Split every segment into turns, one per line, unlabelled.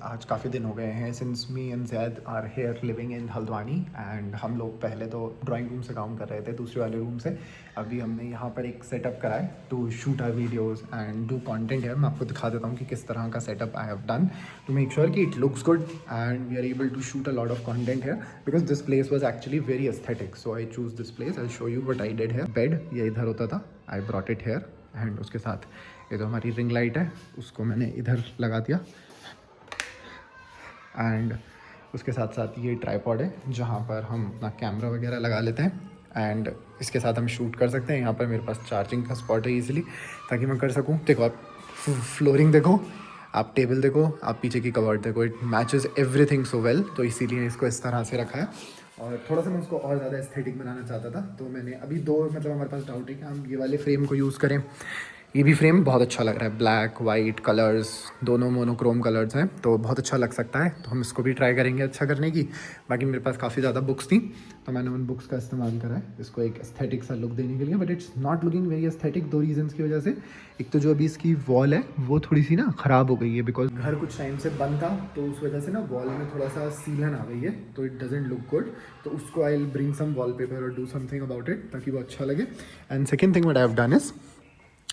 आज काफ़ी दिन हो गए हैं since me and Zaid are here living in Haldwani and हम लोग पहले तो ड्राइंग रूम से काम कर रहे थे दूसरे वाले रूम से। अभी हमने यहाँ पर एक सेटअप करा है to shoot our videos and do content है। मैं आपको दिखा देता हूँ कि किस तरह का setup I have done to make sure कि it looks good and we are able to shoot a lot of content here because this place was actually very aesthetic. So I choose this place, I show you what I did here. Bed ये इधर होता था, I brought it here and उसके साथ ये जो हमारी ring light है उसको मैंने इधर लगा दिया एंड उसके साथ साथ ये ट्राईपॉड है जहाँ पर हम अपना कैमरा वगैरह लगा लेते हैं एंड इसके साथ हम शूट कर सकते हैं। यहाँ पर मेरे पास चार्जिंग का स्पॉट है ईजिली ताकि मैं कर सकूँ। देखो आप फ्लोरिंग देखो, आप टेबल देखो, आप पीछे की कवर्ड देखो, it matches everything so well. तो इसीलिए इसको इस तरह से रखा है और थोड़ा सा मैं उसको और ज़्यादा एस्थेटिक बनाना चाहता था तो मैंने अभी दो हमारे पास डाउट है कि हम ये वाले फ्रेम को यूज़ करें। ये भी फ्रेम बहुत अच्छा लग रहा है, ब्लैक वाइट कलर्स दोनों मोनोक्रोम कलर्स हैं तो बहुत अच्छा लग सकता है। तो हम इसको भी ट्राई करेंगे अच्छा करने की। बाकी मेरे पास काफ़ी ज़्यादा बुक्स थी तो मैंने उन बुक्स का इस्तेमाल करा है इसको एक एस्थेटिक सा लुक देने के लिए, but it's not looking very aesthetic दो रीजंस की वजह से। एक तो जो अभी इसकी वॉल है वो थोड़ी सी ना ख़राब हो गई है बिकॉज घर कुछ टाइम से बंद था तो उस वजह से ना वॉल में थोड़ा सा सीलन आ गई है तो इट डजेंट लुक गुड। तो उसको I will bring some wall paper और डू समथिंग अबाउट इट ताकि वो अच्छा लगे। And second thing what I have done is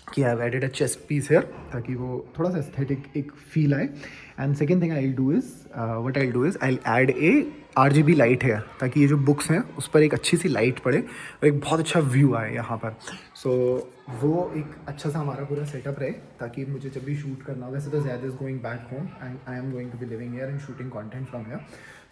कि I have added a chest piece here ताकि वो थोड़ा सा एस्थेटिक एक फील आए। And second thing I will do is what I will do is I will add a RGB light है ताकि ये जो बुक्स हैं उस पर एक अच्छी सी लाइट पड़े और एक बहुत अच्छा व्यू आए यहाँ पर। सो वो एक अच्छा सा हमारा पूरा सेटअप रहे ताकि मुझे जब भी शूट करना हो, वैसे तो ज़्यादा is going back home and I am going to be living here and shooting content from here.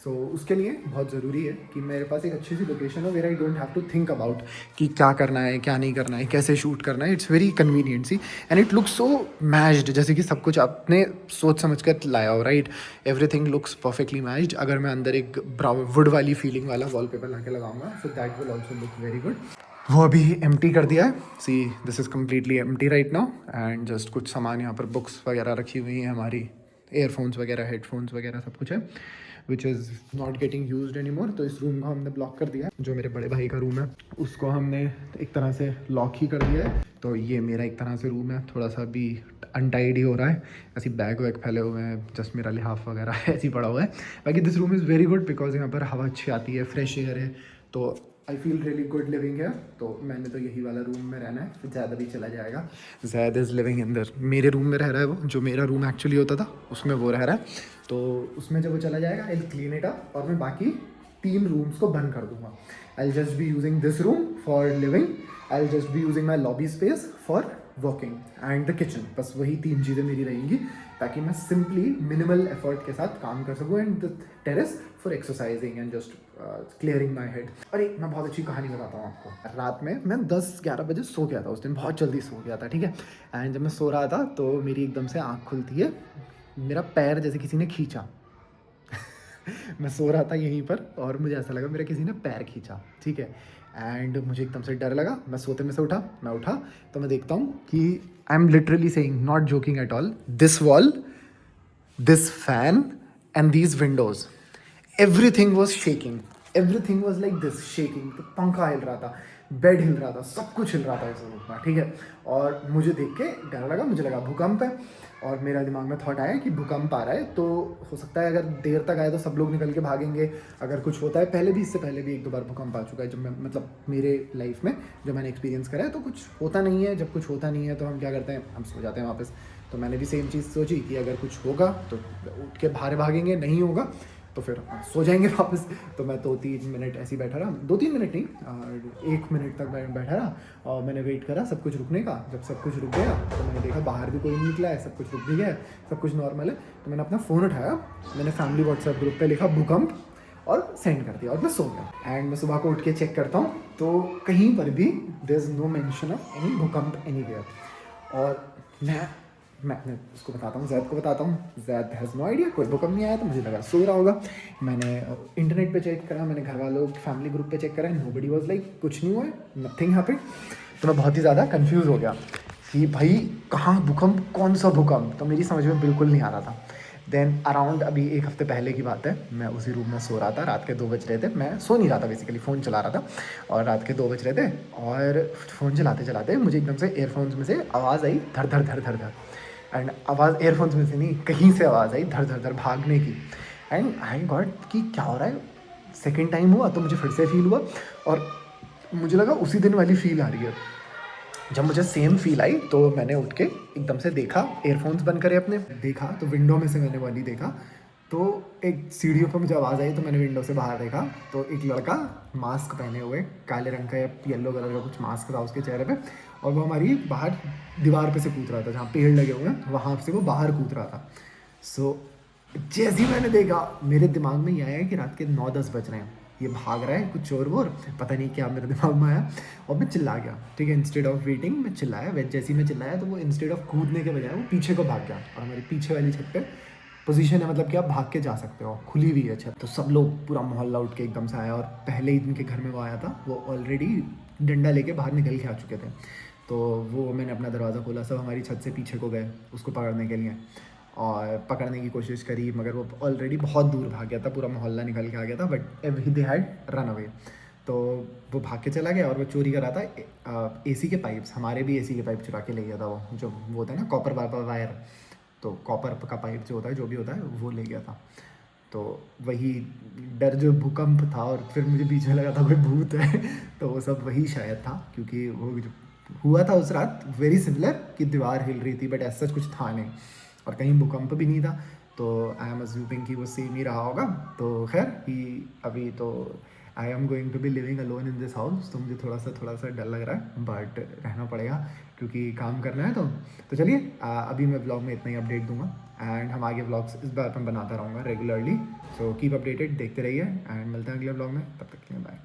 So उसके लिए बहुत ज़रूरी है कि मेरे पास एक अच्छी सी लोकेशन हो where I don't have to think about कि क्या करना है क्या नहीं करना है कैसे शूट करना है। इट्स वेरी कन्वीनियंट सी and it looks so matched, जैसे कि सब कुछ आपने सोच समझ कर लाया हो, right. Everything looks perfectly matched. अगर मैं अंदर एक ब्राउन वुड वाली फीलिंग वाला वॉलपेपर ला के लगाऊंगा so that will also look very good. वो अभी एम्प्टी कर दिया है, see this is completely empty right now and just कुछ सामान यहाँ पर बुक्स वगैरह रखी हुई हैं, हमारी एयरफोन्स वगैरह हेडफोन्स वगैरह सब कुछ है which is not getting used any more. तो इस रूम को हमने ब्लॉक कर दिया है। जो मेरे बड़े भाई का रूम है उसको हमने एक तरह से लॉक ही कर दिया है। तो ये मेरा एक तरह से रूम है, थोड़ा सा भी अनटाइडी हो रहा है, ऐसी बैग वैग फैले हुए हैं, जस्ट मेरा लिहाफ वगैरह ऐसे ही पड़ा हुआ है। बाकी this room is very good because यहाँ पर हवा अच्छी आती है, फ्रेश एयर है तो I feel really good living है। तो मैंने तो यही वाला रूम में रहना है, फिर ज़्यादा भी चला जाएगा। जैद इज़ लिविंग इन दर, मेरे रूम में रह रहा है वो, जो मेरा रूम एक्चुअली होता था उसमें वो रह रहा है। तो उसमें जब वो चला जाएगा I will clean it up और मैं बाकी 3 रूम्स को बंद कर दूंगा। I will just be using this room for living, I will just be using my lobby space for working and the kitchen. बस वही 3 चीज़ें मेरी रहेंगी ताकि मैं सिंपली मिनिमल एफर्ट के साथ काम कर सकूँ and the terrace for exercising and just clearing my head. अरे मैं बहुत अच्छी कहानी बताता हूँ आपको। रात में मैं 10-11 बजे सो गया था उस दिन, बहुत जल्दी सो गया था, ठीक है। एंड जब मैं सो रहा था तो मेरी एकदम से आँख खुलती है, मेरा पैर जैसे किसी ने खींचा मैं सो रहा था यहीं पर और मुझे ऐसा लगा मेरा किसी ने पैर खींचा, ठीक है। एंड मुझे एकदम से डर लगा, मैं सोते में से उठा, मैं उठा तो मैं देखता हूँ कि I am literally saying, not joking at all, this wall, this fan and these Windows, everything was shaking, everything was like this shaking. तो पंखा हिल रहा था, बेड हिल रहा था, सब कुछ हिल रहा था इस रूम में, ठीक है। और मुझे देख के डर लगा, मुझे लगा भूकंप है और मेरा दिमाग में थॉट आया कि भूकंप आ रहा है तो हो सकता है अगर देर तक आए तो सब लोग निकल के भागेंगे, अगर कुछ होता है। पहले भी, इससे पहले भी 1-2 बार भूकंप आ चुका है जब मैं, मतलब मेरे लाइफ में जो मैंने एक्सपीरियंस करा है। तो कुछ होता नहीं है, जब कुछ होता नहीं है तो हम क्या करते हैं, हम सो जाते हैं वापस। तो मैंने भी सेम चीज़ सोची कि अगर कुछ होगा तो उठ के बाहर भागेंगे, नहीं होगा तो फिर सो जाएंगे वापस। तो मैं 2-3 मिनट ऐसे ही बैठा रहा, 2-3 मिनट नहीं, 1 मिनट तक मैं बैठा रहा और मैंने वेट करा सब कुछ रुकने का। जब सब कुछ रुक गया तो मैंने देखा बाहर भी कोई नहीं निकला है, सब कुछ रुक भी गया है, सब कुछ नॉर्मल है। तो मैंने अपना फ़ोन उठाया, मैंने फैमिली व्हाट्सएप ग्रुप पे लिखा भूकंप और सेंड कर दिया और मैं सो गया। एंड मैं सुबह को उठ के चेक करता हूँ तो कहीं पर भी there is no mention of any भूकंप एनीवेयर। और मैं उसको बताता हूँ, जैद को बताता हूँ, जैद हैज़ नो आइडिया, कोई भूकंप नहीं आया। तो मुझे लगा सो रहा होगा। मैंने इंटरनेट पे चेक करा, मैंने घर वालों फैमिली ग्रुप पे चेक करा, नोबडी वाज लाइक कुछ नहीं हुआ है, नथिंग हैपेंड। तो मैं बहुत ही ज़्यादा कंफ्यूज हो गया कि भाई कहाँ भूकंप, कौन सा भूकंप, तो मेरी समझ में बिल्कुल नहीं आ रहा था। देन अराउंड अभी 1 हफ्ते पहले की बात है, मैं उसी रूम में सो रहा था, रात के 2 बज रहे थे, मैं सो नहीं रहा था बेसिकली, फ़ोन चला रहा था और रात के 2 बज रहे थे और फ़ोन चलाते चलाते मुझे एकदम से एयरफोन्स में से आवाज़ आई, धर धर धर धर धर। एंड आवाज़ एयरफोन्स में से नहीं, कहीं से आवाज़ आई धड़ धड़ धड़ भागने की। एंड आई गॉट कि क्या हो रहा है। सेकेंड टाइम हुआ तो मुझे फिर से फील हुआ और मुझे लगा उसी दिन वाली फील आ रही है। जब मुझे सेम फील आई तो मैंने उठ के एकदम से देखा, एयरफोन्स बंद करे अपने, देखा तो विंडो में से मैंने वाली देखा तो एक सीढ़ियों पर मुझे आवाज़ आई तो मैंने विंडो से बाहर देखा तो एक लड़का मास्क पहने हुए, काले रंग का या येलो कलर का कुछ मास्क था उसके चेहरे पे, और वो हमारी बाहर दीवार पे से कूद रहा था, जहाँ पेड़ लगे हुए हैं वहाँ से वो बाहर कूद रहा था। सो जैसे ही मैंने देखा मेरे दिमाग में ये आया कि रात के 9-10 बज रहे हैं, ये भाग रहा है कुछ चोर वोर, पता नहीं क्या मेरे दिमाग में आया और मैं चिल्ला गया। ठीक है, इंस्टेड ऑफ वेटिंग मैं चिल्लाया। जैसे ही मैं चिल्लाया तो वो इंस्टेड ऑफ कूदने के बजाय वो पीछे को भाग गया, और हमारी पीछे वाली छत पे पोजीशन है, मतलब कि आप भाग के जा सकते हो, खुली हुई है छत। तो सब लोग पूरा मोहल्ला उठ के एकदम से आया, और पहले ही इनके घर में वो आया था वो ऑलरेडी डंडा लेके बाहर निकल के आ चुके थे। तो वो मैंने अपना दरवाज़ा खोला, सब हमारी छत से पीछे को गए उसको पकड़ने के लिए, और पकड़ने की कोशिश करी, मगर वो ऑलरेडी बहुत दूर भाग गया था, पूरा मोहल्ला निकल के आ गया था, but they had run away. तो वो भाग के चला गया और वो चोरी कर रहा था एसी के पाइप्स, हमारे भी एसी के पाइप चुरा के ले गया था वो, जो वो होता है ना कॉपर वायर, तो कॉपर का पाइप जो होता है, जो भी होता है, वो ले गया था। तो वही डर, जो भूकंप था, और फिर मुझे बीच में लगा था कोई भूत है तो वो सब वही शायद था, क्योंकि वो जो हुआ था उस रात वेरी सिमिलर कि दीवार हिल रही थी, बट ऐसा कुछ था नहीं और कहीं भूकंप भी नहीं था। तो आई एम अज्यूमिंग कि वो सेम ही रहा होगा। तो खैर ही अभी तो I am going to be living alone in this house, तो मुझे थोड़ा सा डर लग रहा है, बट रहना पड़ेगा क्योंकि काम करना है। तो चलिए अभी मैं ब्लॉग में इतना ही अपडेट दूंगा, एंड हम आगे ब्लॉग्स इस बार मैं बनाता रहूँगा रेगुलरली। सो कीप अपडेटेड, देखते रहिए, एंड मिलते हैं अगले ब्लॉग में, तब तक के लिए बाय।